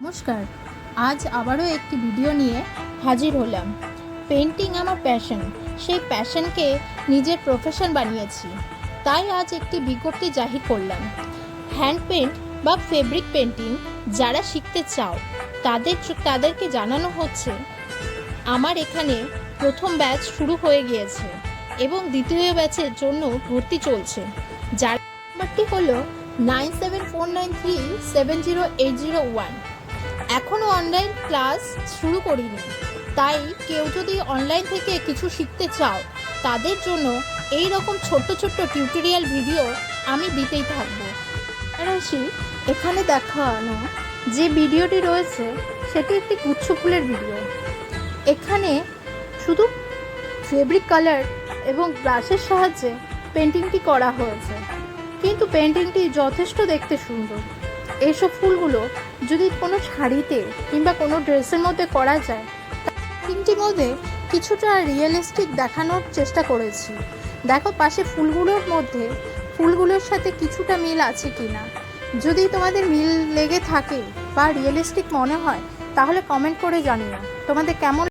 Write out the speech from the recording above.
নমস্কার। আজ আবারও একটি ভিডিও নিয়ে হাজির হলাম। পেন্টিং আমার প্যাশন, সেই প্যাশনকে নিজের প্রফেশন বানিয়েছি। তাই আজ একটি বিজ্ঞপ্তি জাহির করলাম। হ্যান্ড পেন্ট বা ফেব্রিক পেন্টিং যারা শিখতে চাও তাদেরকে জানানো হচ্ছে আমার এখানে প্রথম ব্যাচ শুরু হয়ে গিয়েছে এবং দ্বিতীয় ব্যাচের জন্য ভর্তি চলছে। যার নাম্বারটি হলো 9749370801। এখনও অনলাইন ক্লাস শুরু করিনি, তাই কেউ যদি অনলাইন থেকে কিছু শিখতে চাও তাদের জন্য এই রকম ছোট্ট ছোট্ট টিউটোরিয়াল ভিডিও আমি দিতেই থাকবো। আসি, এখানে দেখানো যে ভিডিওটি রয়েছে সেটি একটি গুচ্ছ ফুলের ভিডিও। এখানে শুধু ফেব্রিক কালার এবং ব্রাশের সাহায্যে পেন্টিংটি করা হয়েছে, কিন্তু পেন্টিংটি যথেষ্ট দেখতে সুন্দর। এইসব ফুলগুলো যদি কোনো শাড়িতে কিংবা কোনো ড্রেসের মধ্যে করা যায়, পেন্টিংটির মধ্যে কিছুটা রিয়েলিস্টিক দেখানোর চেষ্টা করেছি। দেখো পাশে ফুলগুলোর সাথে কিছুটা মিল আছে কিনা। যদি তোমাদের মিল লেগে থাকে বা রিয়েলিস্টিক মনে হয় তাহলে কমেন্ট করে জানিও তোমাদের কেমন